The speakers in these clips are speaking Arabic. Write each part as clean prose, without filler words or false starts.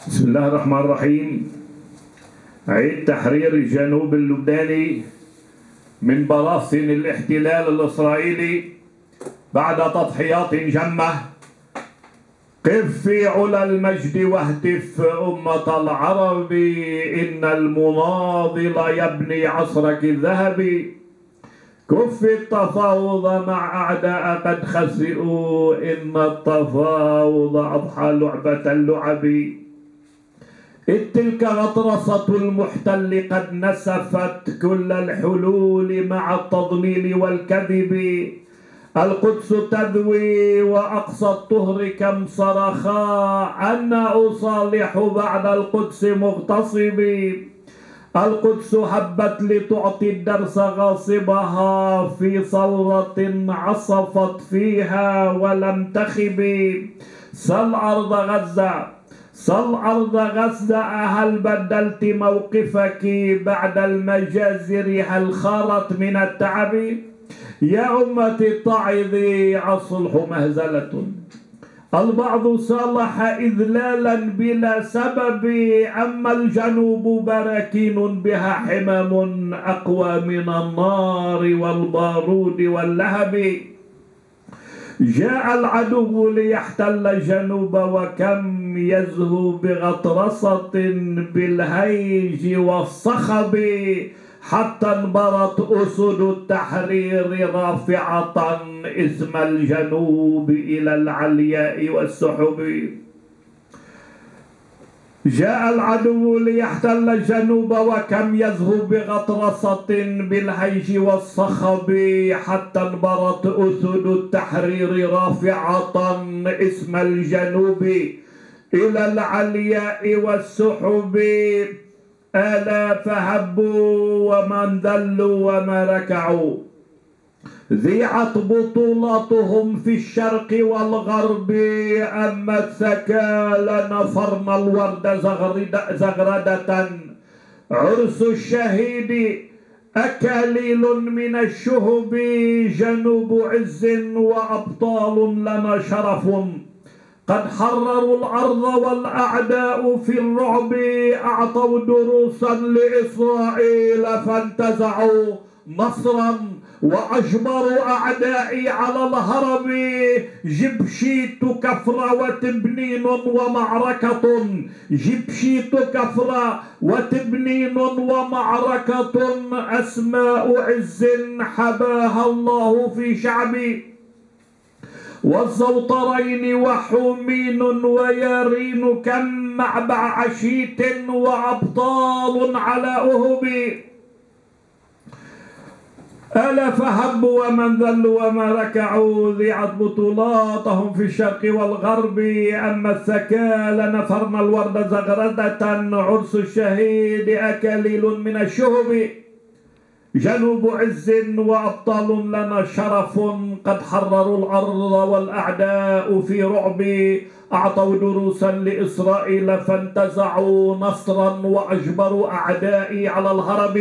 بسم الله الرحمن الرحيم. عيد تحرير الجنوب اللبناني من براثن الاحتلال الإسرائيلي بعد تضحيات جمة. قف في علا المجد واهتف أمة العرب، إن المناضل يبني عصرك الذهبي. كف التفاوض مع أعداء قد خسئوا، إن التفاوض أضحى لعبة اللعب. إذ تلك غطرسة المحتل قد نسفت كل الحلول مع التضليل والكذب. القدس تذوي وأقصى الطهر كم صرخا، أنا أصالح بعد القدس مغتصبي. القدس هبت لتعطي الدرس غاصبها في ثورة عصفت فيها ولم تخب. سل أرض غزة، سل أرض غزة، هل بدلت موقفك بعد المجازر؟ هل خارت من التعب؟ يا أمة اتعظي، الصلح مهزلة. البعض صالح إذلالا بلا سبب، أما الجنوب براكين بها حمام أقوى من النار والبارود واللهب. جاء العدو ليحتل الجنوب وكم يزهو بغطرسة بالهيج والصخب، حتى انبرت أسد التحرير رافعة اسم الجنوب إلى العلياء والسحب. جاء العدو ليحتل الجنوب وكم يزهو بغطرسة بالهيج والصخب، حتى انبرت أسد التحرير رافعة اسم الجنوب إلى العلياء والسحب. آلاف هبوا ومن ذلوا وما ركعوا، ذيعت بطولاتهم في الشرق والغرب. أما الثكال نفرنا الورد زغردة، عرس الشهيد أكاليل من الشهب. جنوب عز وأبطال لنا شرف، قد حرروا الأرض والأعداء في الرعب. أعطوا دروسا لإسرائيل فانتزعوا نصرا وأجبروا أعدائي على الهرب. جبشيت كفر وتبنين ومعركة، جبشيت كفر وتبنين ومعركة. أسماء عز حباها الله في شعبي، والزوطرين وحومين ويارين كم معبع عشيت وأبطال على أهب. آلاف هبوا ومن ذلوا وما ركعوا، ذيعت بطولاتهم في الشرق والغرب. أما الثكال نفرنا الورد زغردة، عرس الشهيد أكاليل من الشهب. جنوب عز وأبطال لنا شرف، قد حرروا الأرض والأعداء في رعب. أعطوا دروسا لإسرائيل فانتزعوا نصرا وأجبروا أعدائي على الهرب.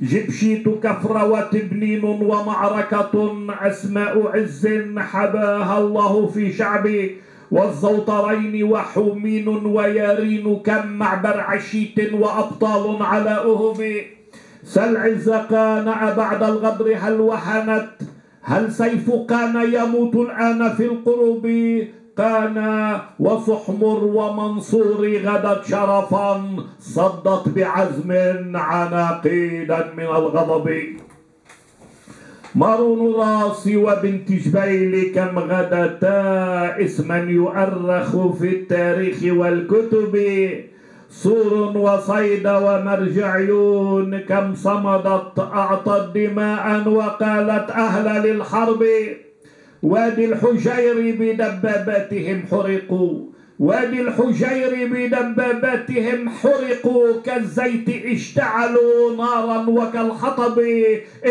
جبشيت كفر وتبنين ومعركة، أسماء عز حباها الله في شعبي. والزوطرين وحومين ويارين كم معبر عشيت وأبطال على أهب. سل عز قانع بعد الغدر هل وحنت، هل سيف كان يموت الآن في القرب. كان وصحمر ومنصور غدت شرفا، صدت بعزم عناقيدا من الغضب. مارون راس وبنت جبيل كم غدتا، اسما يؤرخ في التاريخ والكتب. صور وصيد ومرجعيون كم صمدت، أعطت دماء وقالت أهلا للحرب. وادي الحجير بدباباتهم حرقوا، وادي الحجير بدباباتهم حرقوا. كالزيت اشتعلوا نارا وكالحطب.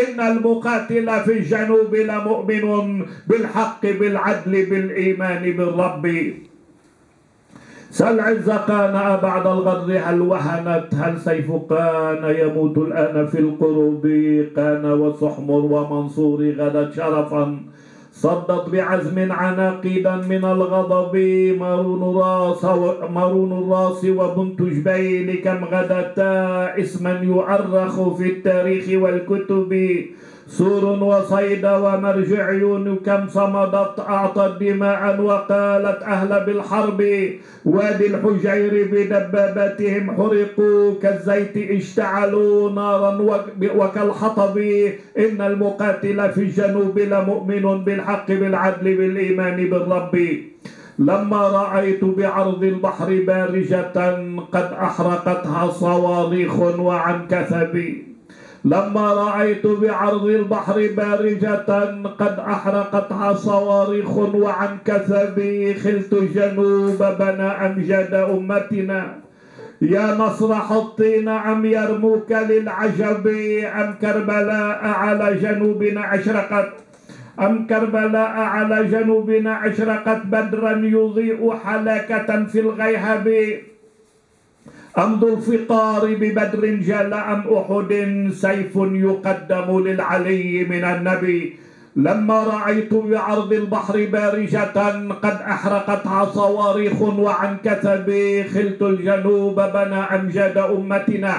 إن المقاتل في الجنوب لمؤمن بالحق بالعدل بالإيمان بالرب. سل عز قانع بعد الغدر هل وهنت، هل سيف كان يموت الآن في القرب. كان وصحمر ومنصور غدت شرفا، صدت بعزم عناقيدا من الغضب، مارون الراس وبنت جبيل كم غدتا اسما يؤرخ في التاريخ والكتب، سور وصيد ومرجع عيون كم صمدت أعطت دماء وقالت أهل بالحرب، وادي الحجير بدباباتهم حرقوا كالزيت اشتعلوا نارا وكالحطب، إن المقاتل في الجنوب لمؤمن بالحق بالعدل بالإيمان بالرب، لما رأيت بعرض البحر بارجة قد أحرقتها صواريخ وعن كثب، لما رأيت بعرض البحر بارجة قد أحرقتها صواريخ وعن كثب، خلت الجنوب بنى أمجاد أمتنا، يا نصر حطين عم يرموك للعجب، أم كربلاء على جنوبنا أشرقت، أم كربلاء على جنوبنا أشرقت بدرا يضيء حلاكة في الغيهب، أم ذو الفقار ببدر جل أم أحد سيف يقدم للعلي من النبي، لما رأيت بعرض البحر بارجة قد أحرقتها صواريخ وعن كثب، خلت الجنوب بنى أمجاد أمتنا،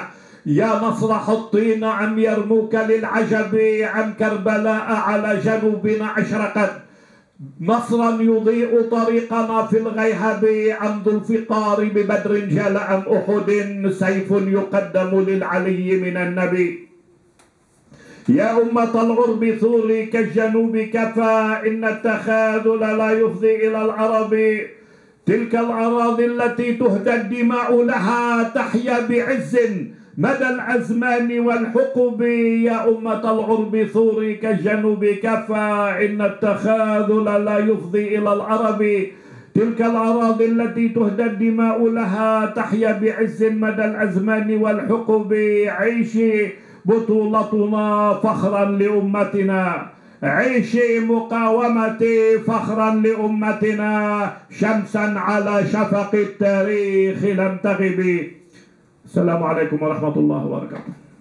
يا نصر حطين عم يرموك للعجب، عن كربلاء على جنوبنا أشرقت نصرا يضيء طريقنا في الغيهب، عن ذو الفقار ببدر جال أم أحد سيف يقدم للعلي من النبي، يا أمة العرب ثوري كالجنوب كفى، إن التخاذل لا يفضي إلى العرب، تلك الأراضي التي تهدى الدماء لها تحيا بعز مدى الأزمان والحقب، يا أمة العرب ثوري كالجنوب كفى، إن التخاذل لا يفضي إلى العرب، تلك الأراضي التي تهدى الدماء لها تحيا بعز مدى الأزمان والحقب، عيشي بطولتنا فخرا لأمتنا، عيشي مقاومتي فخرا لأمتنا، شمسا على شفق التاريخ لم تغب. السلام عليكم ورحمة الله وبركاته.